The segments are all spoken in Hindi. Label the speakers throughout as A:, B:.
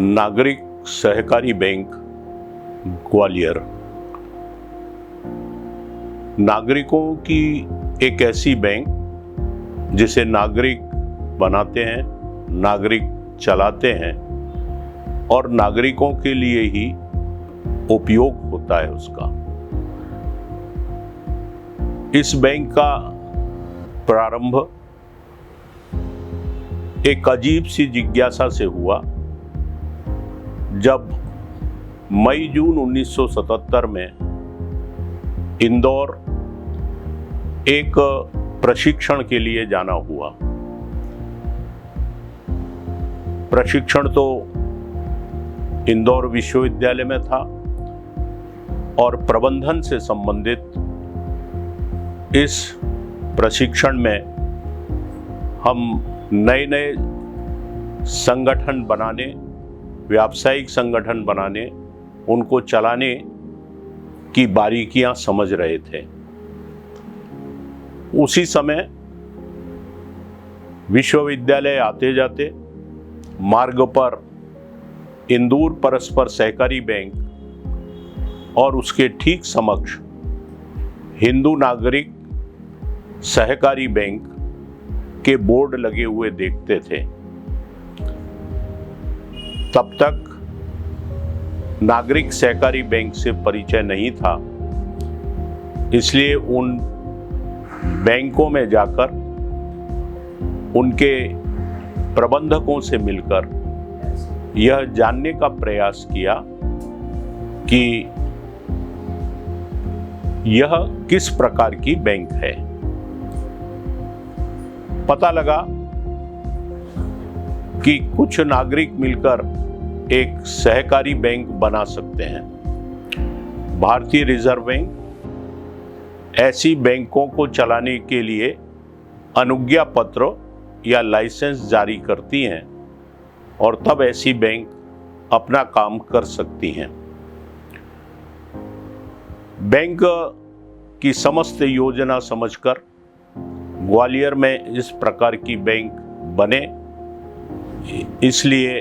A: नागरिक सहकारी बैंक ग्वालियर नागरिकों की एक ऐसी बैंक जिसे नागरिक बनाते हैं, नागरिक चलाते हैं और नागरिकों के लिए ही उपयोग होता है उसका। इस बैंक का प्रारंभ एक अजीब सी जिज्ञासा से हुआ जब मई जून 1977 में इंदौर एक प्रशिक्षण के लिए जाना हुआ। प्रशिक्षण तो इंदौर विश्वविद्यालय में था और प्रबंधन से संबंधित इस प्रशिक्षण में हम नए नए संगठन बनाने, व्यावसायिक संगठन बनाने, उनको चलाने की बारीकियां समझ रहे थे। उसी समय विश्वविद्यालय आते जाते मार्ग पर इंदौर परस्पर सहकारी बैंक और उसके ठीक समक्ष हिंदू नागरिक सहकारी बैंक के बोर्ड लगे हुए देखते थे। तब तक नागरिक सहकारी बैंक से परिचय नहीं था, इसलिए उन बैंकों में जाकर उनके प्रबंधकों से मिलकर यह जानने का प्रयास किया कि यह किस प्रकार की बैंक है। पता लगा कि कुछ नागरिक मिलकर एक सहकारी बैंक बना सकते हैं। भारतीय रिजर्व बैंक ऐसी बैंकों को चलाने के लिए अनुज्ञा पत्र या लाइसेंस जारी करती हैं और तब ऐसी बैंक अपना काम कर सकती हैं। बैंक की समस्त योजना समझकर ग्वालियर में इस प्रकार की बैंक बने, इसलिए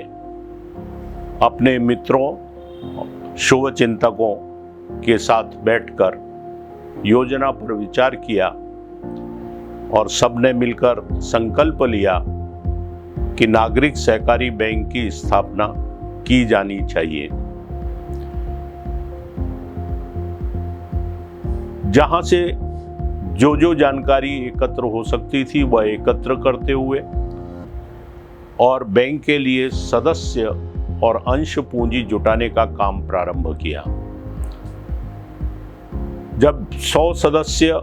A: अपने मित्रों, शुभचिंतकों के साथ बैठकर योजना पर विचार किया और सबने मिलकर संकल्प लिया कि नागरिक सहकारी बैंक की स्थापना की जानी चाहिए। जहां से जो जानकारी एकत्र हो सकती थी वह एकत्र करते हुए और बैंक के लिए सदस्य और अंश पूंजी जुटाने का काम प्रारंभ किया। जब 100 सदस्य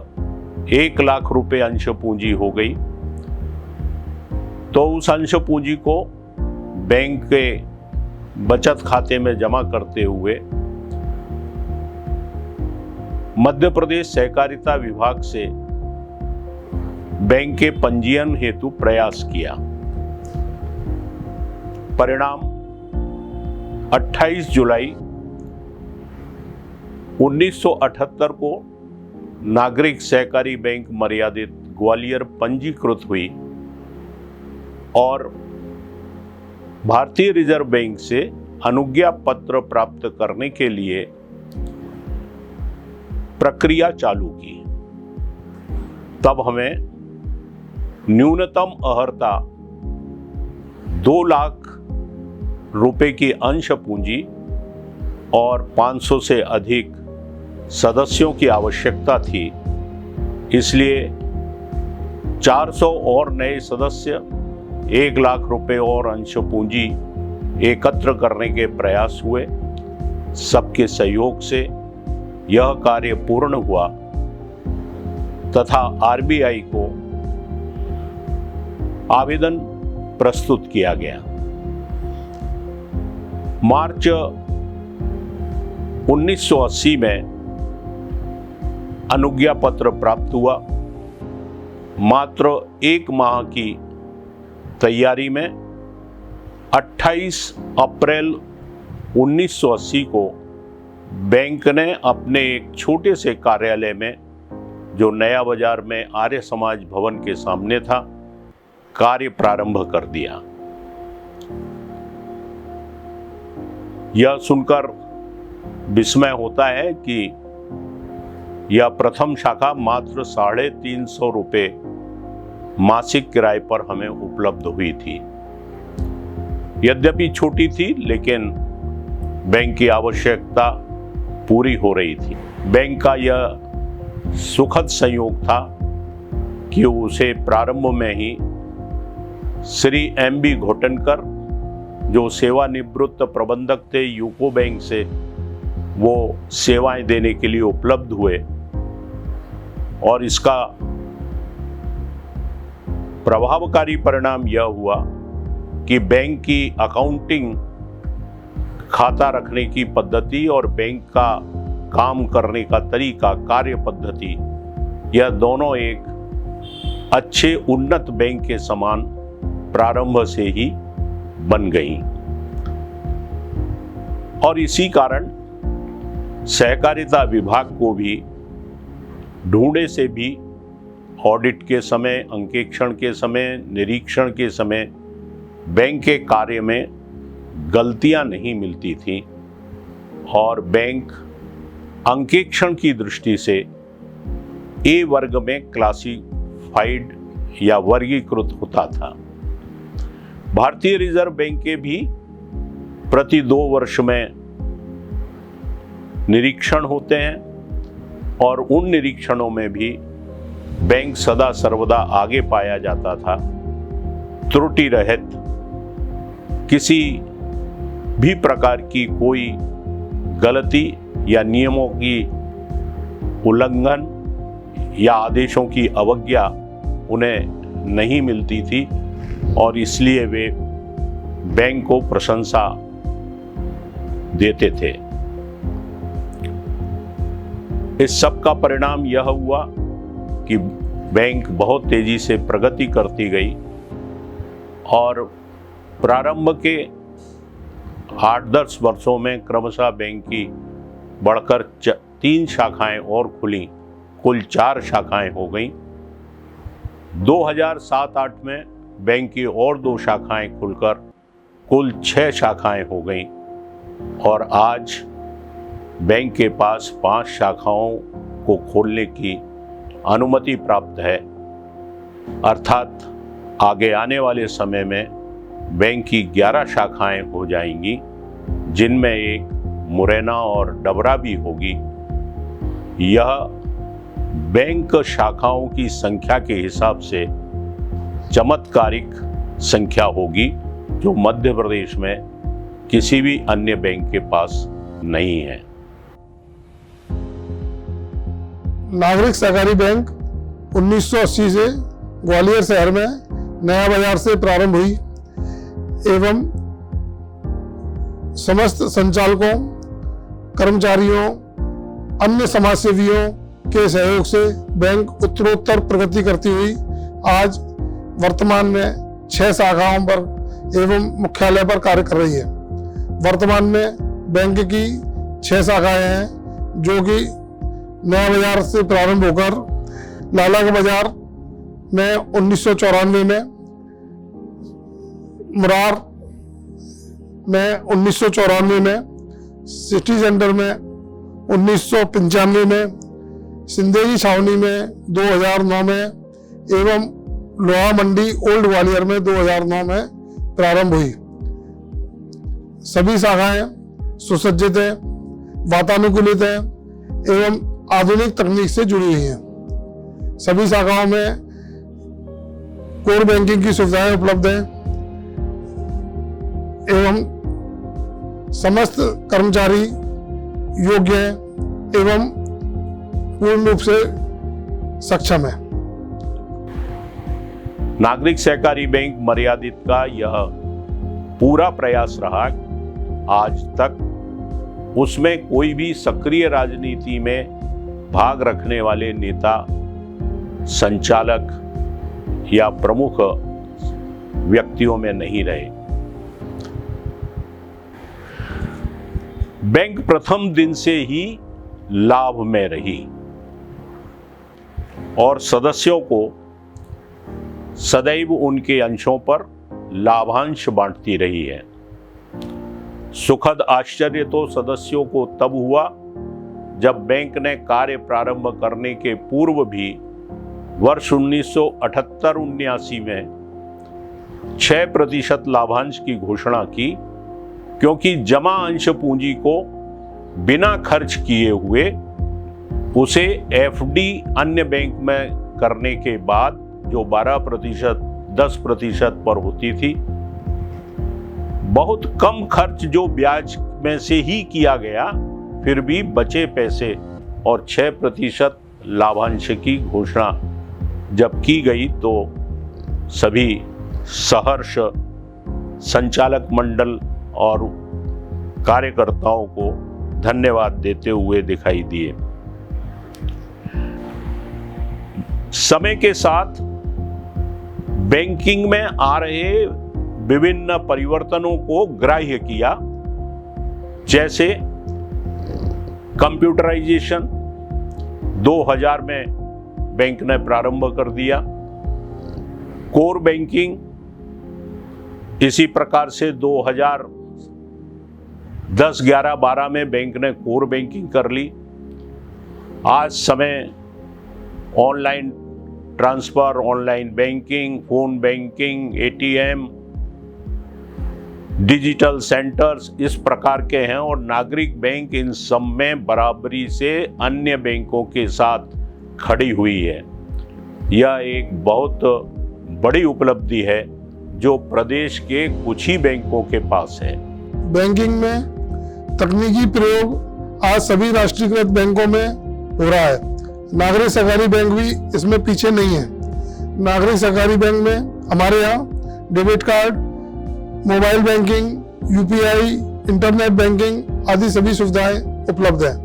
A: 1 लाख रुपए अंश पूंजी हो गई तो उस अंश पूंजी को बैंक के बचत खाते में जमा करते हुए मध्य प्रदेश सहकारिता विभाग से बैंक के पंजीयन हेतु प्रयास किया। परिणाम 28 जुलाई 1978 को नागरिक सहकारी बैंक मर्यादित ग्वालियर पंजीकृत हुई और भारतीय रिजर्व बैंक से अनुज्ञा पत्र प्राप्त करने के लिए प्रक्रिया चालू की। तब हमें न्यूनतम अर्हता 2 लाख रुपए की अंश पूंजी और 500 से अधिक सदस्यों की आवश्यकता थी। इसलिए 400 और नए सदस्य, 1 लाख रुपए और अंश पूंजी एकत्र करने के प्रयास हुए। सबके सहयोग से यह कार्य पूर्ण हुआ तथा आरबीआई को आवेदन प्रस्तुत किया गया। मार्च 1980 में अनुज्ञा पत्र प्राप्त हुआ। मात्र 1 माह की तैयारी में 28 अप्रैल 1980 को बैंक ने अपने एक छोटे से कार्यालय में, जो नया बाजार में आर्य समाज भवन के सामने था, कार्य प्रारंभ कर दिया। यह सुनकर विस्मय होता है कि यह प्रथम शाखा मात्र 350 रुपये मासिक किराए पर हमें उपलब्ध हुई थी। यद्यपि छोटी थी, लेकिन बैंक की आवश्यकता पूरी हो रही थी। बैंक का यह सुखद संयोग था कि उसे प्रारंभ में ही श्री M.B. घोटनकर, जो सेवानिवृत्त प्रबंधक थे यूको बैंक से, वो सेवाएं देने के लिए उपलब्ध हुए और इसका प्रभावकारी परिणाम यह हुआ कि बैंक की अकाउंटिंग, खाता रखने की पद्धति और बैंक का काम करने का तरीका, कार्य पद्धति, यह दोनों एक अच्छे उन्नत बैंक के समान प्रारंभ से ही बन गई। और इसी कारण सहकारिता विभाग को भी ढूंढे से भी ऑडिट के समय, अंकेक्षण के समय, निरीक्षण के समय बैंक के कार्य में गलतियां नहीं मिलती थी और बैंक अंकेक्षण की दृष्टि से ए वर्ग में क्लासिफाइड या वर्गीकृत होता था। भारतीय रिजर्व बैंक के भी प्रति 2 वर्ष में निरीक्षण होते हैं और उन निरीक्षणों में भी बैंक सदा सर्वदा आगे पाया जाता था, त्रुटि रहित, किसी भी प्रकार की कोई गलती या नियमों की उल्लंघन या आदेशों की अवज्ञा उन्हें नहीं मिलती थी और इसलिए वे बैंक को प्रशंसा देते थे। इस सब का परिणाम यह हुआ कि बैंक बहुत तेजी से प्रगति करती गई और प्रारंभ के 8-10 वर्षों में क्रमशः बैंक की बढ़कर 3 शाखाएं और खुली, कुल 4 शाखाएं हो गईं। 2007-8 में बैंक की और 2 शाखाएं खुलकर कुल 6 शाखाएं हो गईं और आज बैंक के पास 5 शाखाओं को खोलने की अनुमति प्राप्त है। अर्थात आगे आने वाले समय में बैंक की 11 शाखाएं हो जाएंगी, जिनमें एक मुरैना और डबरा भी होगी। यह बैंक शाखाओं की संख्या के हिसाब से चमत्कारिक संख्या होगी, जो मध्य प्रदेश में किसी भी अन्य बैंक के पास नहीं है।
B: नागरिक सहकारी बैंक 1980 से ग्वालियर शहर में नया बाजार से प्रारंभ हुई एवं समस्त संचालकों, कर्मचारियों, अन्य समाजसेवियों के सहयोग से बैंक उत्तरोत्तर प्रगति करती हुई आज वर्तमान में 6 शाखाओं पर एवं मुख्यालय पर कार्य कर रही है। वर्तमान में बैंक की 6 शाखाएं हैं, जो कि नया बाजार से प्रारंभ होकर लाला के बाजार में 1994 में, मुरार में 1994 में, सिटी सेंटर में 1995 में, सिंदेगी छावनी में 2009 में एवं लोहा मंडी ओल्ड ग्वालियर में 2009 में प्रारंभ हुई। सभी शाखाएं सुसज्जित हैं, वातानुकूलित हैं एवं आधुनिक तकनीक से जुड़ी हुई हैं। सभी शाखाओं में कोर बैंकिंग की सुविधाएं उपलब्ध हैं एवं समस्त कर्मचारी योग्य हैं एवं पूर्ण रूप से सक्षम है।
A: नागरिक सहकारी बैंक मर्यादित का यह पूरा प्रयास रहा आज तक उसमें कोई भी सक्रिय राजनीति में भाग रखने वाले नेता, संचालक या प्रमुख व्यक्तियों में नहीं रहे। बैंक प्रथम दिन से ही लाभ में रही और सदस्यों को सदैव उनके अंशों पर लाभांश बांटती रही है। सुखद आश्चर्य तो सदस्यों को तब हुआ जब बैंक ने कार्य प्रारंभ करने के पूर्व भी वर्ष 1978-79 में 6% लाभांश की घोषणा की, क्योंकि जमा अंश पूंजी को बिना खर्च किए हुए उसे एफडी अन्य बैंक में करने के बाद जो 12% 10% पर होती थी, बहुत कम खर्च जो ब्याज में से ही किया गया, फिर भी बचे पैसे और 6% लाभांश की घोषणा जब की गई तो सभी सहर्ष संचालक मंडल और कार्यकर्ताओं को धन्यवाद देते हुए दिखाई दिए। समय के साथ बैंकिंग में आ रहे विभिन्न परिवर्तनों को ग्राह्य किया, जैसे कंप्यूटराइजेशन 2000 में बैंक ने प्रारंभ कर दिया, कोर बैंकिंग इसी प्रकार से 2010, 11, 12 में बैंक ने कोर बैंकिंग कर ली। आज समय online transfer, online banking, phone banking, ATM, digital centres इस प्रकार के हैं और नागरिक बैंक इन सब में बराबरी से अन्य बैंकों के साथ खड़ी हुई है। यह एक बहुत बड़ी उपलब्धि है जो प्रदेश के कुछ ही बैंकों के पास है।
B: बैंकिंग में तकनीकी प्रयोग आज सभी राष्ट्रीयकृत बैंकों में हो रहा है। नागरिक सहकारी बैंक भी इसमें पीछे नहीं है। नागरिक सहकारी बैंक में हमारे यहाँ debit card, mobile banking, UPI, internet banking आदि सभी सुविधाएं उपलब्ध हैं।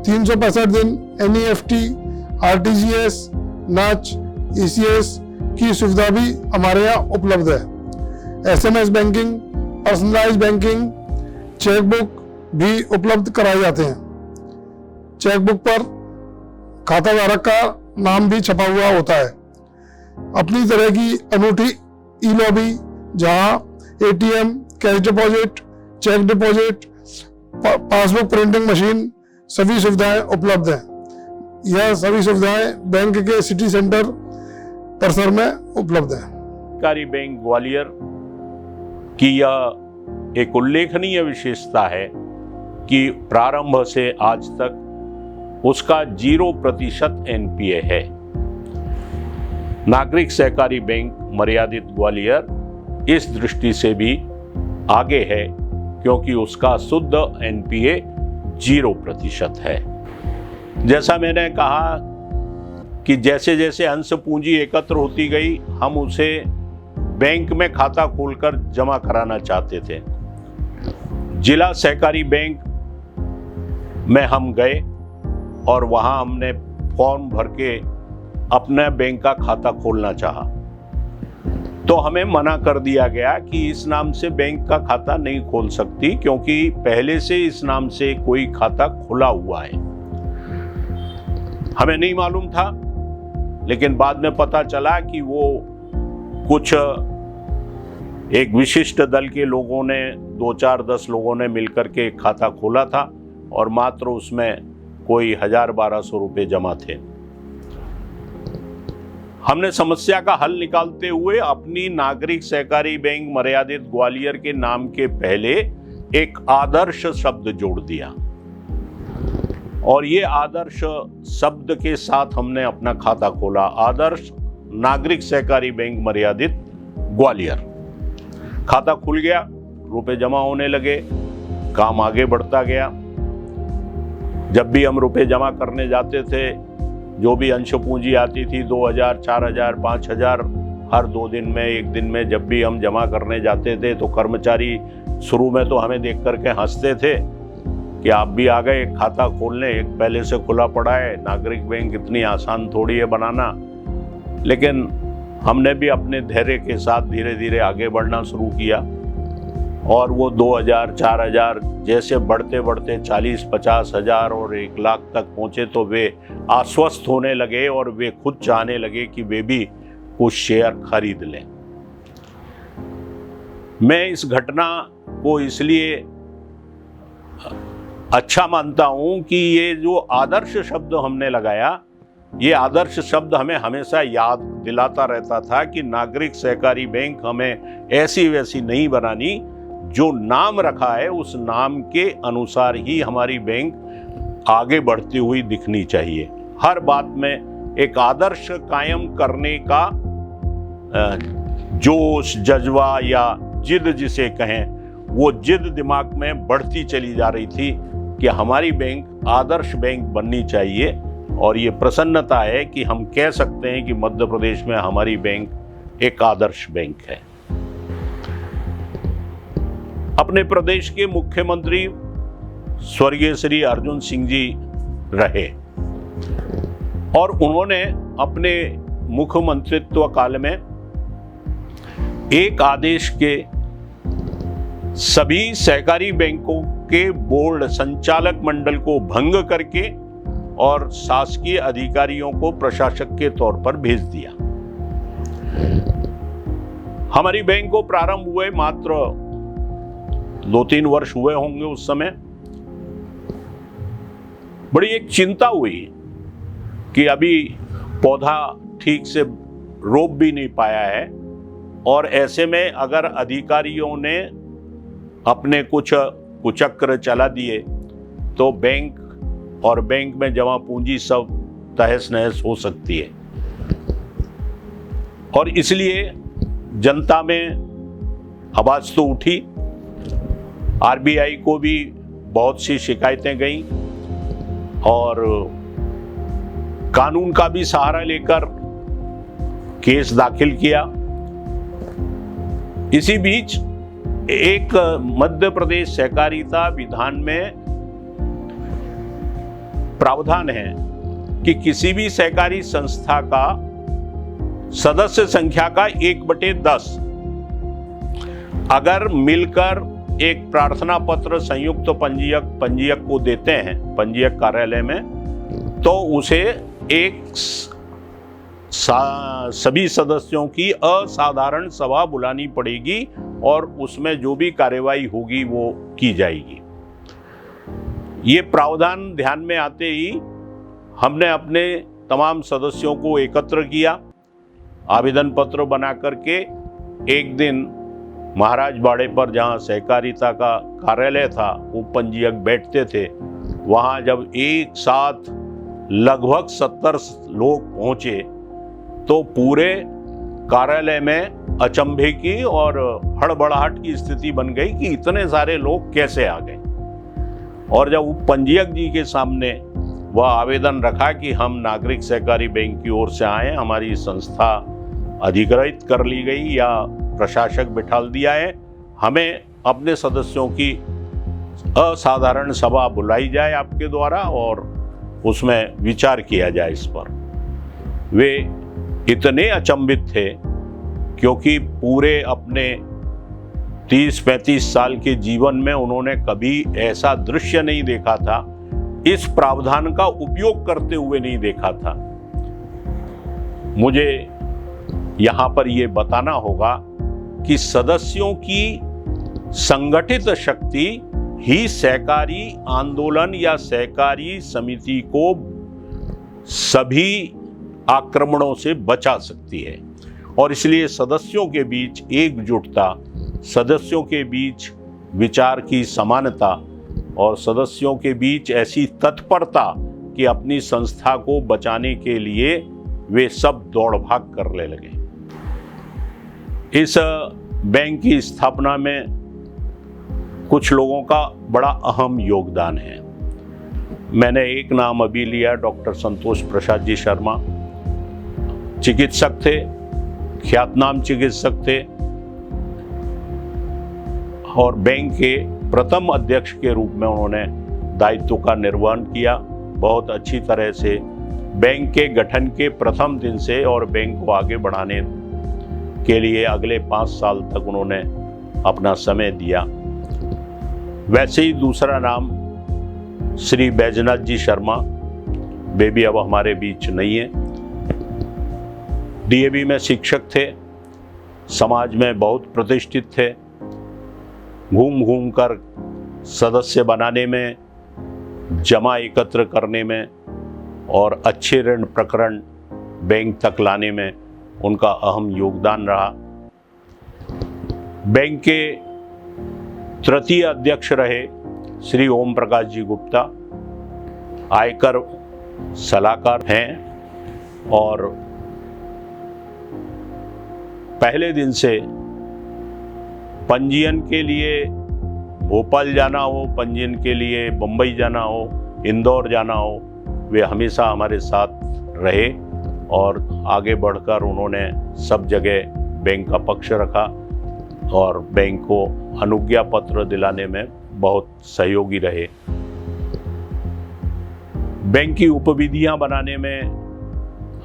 B: 365 दिन एनईएफटी, आरटीजीएस, नाच, ईसीएस की सुविधा भी हमारे यहाँ उपलब्ध है। SMS banking, personalised banking, chequebook भी उपलब्ध कराए जाते हैं। चेकबुक पर खाताधारक का नाम भी छपा हुआ होता है। अपनी तरह की अनूठी ई लॉबी जहां ATM, cash deposit, cheque deposit, passbook printing machine सभी सुविधाएं उपलब्ध हैं। यह सभी सुविधाएं बैंक के सिटी सेंटर परिसर में उपलब्ध है।
A: सहकारी बैंक ग्वालियर की यह एक उल्लेखनीय विशेषता है कि प्रारंभ से आज तक उसका 0% एनपीए है। नागरिक सहकारी बैंक मर्यादित ग्वालियर इस दृष्टि से भी आगे है क्योंकि उसका शुद्ध एनपीए 0% है। जैसा मैंने कहा कि जैसे जैसे अंश पूंजी एकत्र होती गई, हम उसे बैंक में खाता खोलकर जमा कराना चाहते थे। जिला सहकारी बैंक में हम गए और वहां हमने फॉर्म भर के अपने बैंक का खाता खोलना चाहा, तो हमें मना कर दिया गया कि इस नाम से बैंक का खाता नहीं खोल सकती क्योंकि पहले से इस नाम से कोई खाता खुला हुआ है। हमें नहीं मालूम था, लेकिन बाद में पता चला कि वो कुछ एक विशिष्ट दल के लोगों ने 2, 4, 10 लोगों ने मिलकर के खाता खोला था और मात्र उसमें कोई 1000-1200 रुपए जमा थे। हमने समस्या का हल निकालते हुए अपनी नागरिक सहकारी बैंक मर्यादित ग्वालियर के नाम के पहले एक आदर्श शब्द जोड़ दिया और ये आदर्श शब्द के साथ हमने अपना खाता खोला, आदर्श नागरिक सहकारी बैंक मर्यादित ग्वालियर। खाता खुल गया, रुपए जमा होने लगे, काम आगे बढ़ता गया। जब भी हम रुपए जमा करने जाते थे, जो भी अंश पूंजी आती थी 2000, 4000, 5000 हर 2 दिन में, 1 दिन में जब भी हम जमा करने जाते थे तो कर्मचारी शुरू में तो हमें देख करके हंसते थे कि आप भी आ गए खाता खोलने, एक पहले से खुला पड़ा है, नागरिक बैंक इतनी आसान थोड़ी है बनाना। लेकिन हमने भी अपने धैर्य के साथ धीरे धीरे आगे बढ़ना शुरू किया और वो 2000, 4000 जैसे बढ़ते बढ़ते 40, 50 हजार और 1 लाख तक पहुंचे तो वे आश्वस्त होने लगे और वे खुद चाहने लगे कि वे भी कुछ शेयर खरीद लें। मैं इस घटना को इसलिए अच्छा मानता हूं कि ये जो आदर्श शब्द हमने लगाया, ये आदर्श शब्द हमें हमेशा याद दिलाता रहता था कि नागरिक सहकारी बैंक हमें ऐसी वैसी नहीं बनानी, जो नाम रखा है उस नाम के अनुसार ही हमारी बैंक आगे बढ़ती हुई दिखनी चाहिए। हर बात में एक आदर्श कायम करने का जोश, जज्बा या जिद जिसे कहें, वो जिद दिमाग में बढ़ती चली जा रही थी कि हमारी बैंक आदर्श बैंक बननी चाहिए। और ये प्रसन्नता है कि हम कह सकते हैं कि मध्य प्रदेश में हमारी बैंक एक आदर्श बैंक है। अपने प्रदेश के मुख्यमंत्री स्वर्गीय श्री अर्जुन सिंह जी रहे और उन्होंने अपने मुख्यमंत्रित्व काल में एक आदेश के सभी सहकारी बैंकों के बोर्ड संचालक मंडल को भंग करके और शासकीय अधिकारियों को प्रशासक के तौर पर भेज दिया। हमारी बैंक को प्रारंभ हुए मात्र 2-3 वर्ष हुए होंगे उस समय। बड़ी एक चिंता हुई कि अभी पौधा ठीक से रोप भी नहीं पाया है और ऐसे में अगर अधिकारियों ने अपने कुछ कुचक्र चला दिए तो बैंक और बैंक में जमा पूंजी सब तहस नहस हो सकती है। और इसलिए जनता में आवाज तो उठी, आरबीआई को भी बहुत सी शिकायतें गईं और कानून का भी सहारा लेकर केस दाखिल किया। इसी बीच एक मध्य प्रदेश सहकारिता विधान में प्रावधान है कि किसी भी सहकारी संस्था का सदस्य संख्या का 1/10 अगर मिलकर एक प्रार्थना पत्र संयुक्त पंजीयक को देते हैं पंजीयक कार्यालय में, तो उसे एक सभी सदस्यों की असाधारण सभा बुलानी पड़ेगी और उसमें जो भी कार्यवाही होगी वो की जाएगी। ये प्रावधान ध्यान में आते ही हमने अपने तमाम सदस्यों को एकत्र किया, आवेदन पत्र बना करके एक दिन महाराज बाड़े पर जहाँ सहकारिता का कार्यालय था, वो पंजीयक बैठते थे, वहाँ जब एक साथ लगभग 70 लोग पहुँचे तो पूरे कार्यालय में अचंभे की और हड़बड़ाहट की स्थिति बन गई कि इतने सारे लोग कैसे आ गए। और जब पंजीयक जी के सामने वह आवेदन रखा कि हम नागरिक सहकारी बैंक की ओर से आए, हमारी संस्था अधिग्रहित कर ली गई या प्रशासक बिठाल दिया है, हमें अपने सदस्यों की असाधारण सभा बुलाई जाए आपके द्वारा और उसमें विचार किया जाए इस पर। वे इतने अचंभित थे क्योंकि पूरे अपने 30-35 साल के जीवन में उन्होंने कभी ऐसा दृश्य नहीं देखा था, इस प्रावधान का उपयोग करते हुए नहीं देखा था। मुझे यहाँ पर यह बताना होगा कि सदस्यों की संगठित शक्ति ही सहकारी आंदोलन या सहकारी समिति को सभी आक्रमणों से बचा सकती है। और इसलिए सदस्यों के बीच एकजुटता, सदस्यों के बीच विचार की समानता और सदस्यों के बीच ऐसी तत्परता कि अपनी संस्था को बचाने के लिए वे सब दौड़ भाग करने लगे। इस बैंक की स्थापना में कुछ लोगों का बड़ा अहम योगदान है। मैंने एक नाम अभी लिया, डॉक्टर संतोष प्रसाद जी शर्मा, चिकित्सक थे, ख्यातनाम चिकित्सक थे और बैंक के प्रथम अध्यक्ष के रूप में उन्होंने दायित्व का निर्वहन किया बहुत अच्छी तरह से, बैंक के गठन के प्रथम दिन से और बैंक को आगे बढ़ाने के लिए अगले 5 साल तक उन्होंने अपना समय दिया। वैसे ही दूसरा नाम श्री बैजनाथ जी शर्मा, वे भी अब हमारे बीच नहीं है। डीएवी में शिक्षक थे, समाज में बहुत प्रतिष्ठित थे घूम घूम कर सदस्य बनाने में, जमा एकत्र करने में और अच्छे ऋण प्रकरण बैंक तक लाने में उनका अहम योगदान रहा। बैंक के तृतीय अध्यक्ष रहे श्री ओम प्रकाश जी गुप्ता, आयकर सलाहकार हैं और पहले दिन से पंजीयन के लिए भोपाल जाना हो, पंजीयन के लिए मुंबई जाना हो, इंदौर जाना हो, वे हमेशा हमारे साथ रहे और आगे बढ़कर उन्होंने सब जगह बैंक का पक्ष रखा और बैंक को अनुज्ञा पत्र दिलाने में बहुत सहयोगी रहे। बैंक की उपविधियां बनाने में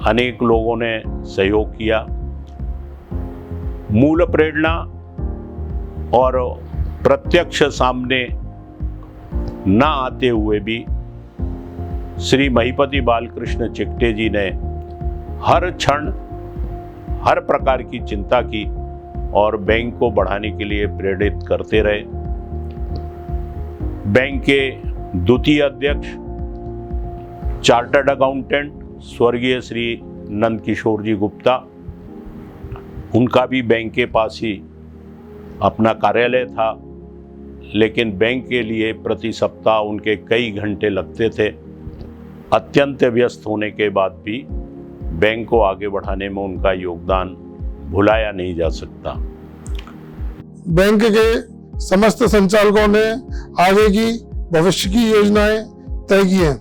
A: अनेक लोगों ने सहयोग किया। मूल प्रेरणा और प्रत्यक्ष सामने न आते हुए भी श्री महिपति बालकृष्ण चिकटे जी ने हर क्षण हर प्रकार की चिंता की और बैंक को बढ़ाने के लिए प्रेरित करते रहे। बैंक के द्वितीय अध्यक्ष चार्टर्ड अकाउंटेंट स्वर्गीय श्री नंद किशोर जी गुप्ता, उनका भी बैंक के पास ही अपना कार्यालय था, लेकिन बैंक के लिए प्रति सप्ताह उनके कई घंटे लगते थे। अत्यंत व्यस्त होने के बाद भी बैंक को आगे बढ़ाने में उनका योगदान भुलाया नहीं जा सकता।
B: बैंक के समस्त संचालकों ने आगे की भविष्य की योजनाएं तय की हैं,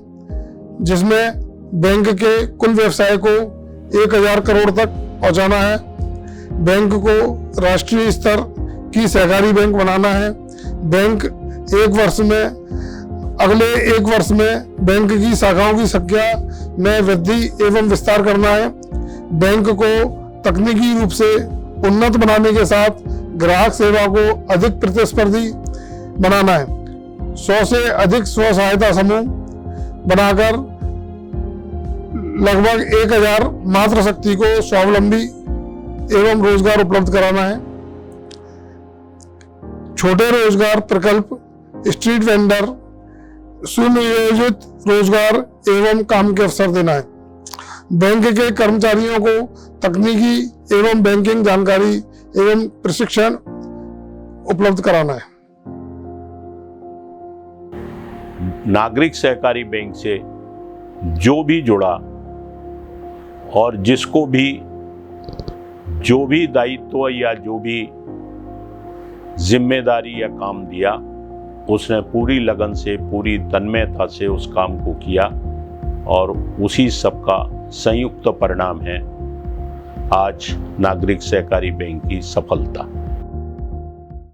B: जिसमें बैंक के कुल व्यवसाय को 1000 करोड़ तक पहुंचाना है, बैंक को राष्ट्रीय स्तर की सहकारी बैंक बनाना है, बैंक अगले एक वर्ष में बैंक की शाखाओं की संख्या में वृद्धि एवं विस्तार करना है, बैंक को तकनीकी रूप से उन्नत बनाने के साथ ग्राहक सेवा को अधिक प्रतिस्पर्धी बनाना है, 100 से अधिक स्व सहायता समूह बनाकर लगभग 1000 मातृशक्ति को स्वावलंबी एवं रोजगार उपलब्ध कराना है, छोटे रोजगार प्रकल्प, स्ट्रीट वेंडर, सुनियोजित रोजगार एवं काम के अवसर देना है, बैंक के कर्मचारियों को तकनीकी एवं बैंकिंग जानकारी एवं प्रशिक्षण उपलब्ध कराना है।
A: नागरिक सहकारी बैंक से जो भी जुड़ा और जिसको भी जो भी दायित्व या जो भी जिम्मेदारी या काम दिया, उसने पूरी लगन से, पूरी तन्मयता से उस काम को किया और उसी सब का संयुक्त परिणाम है आज नागरिक सहकारी बैंक की सफलता।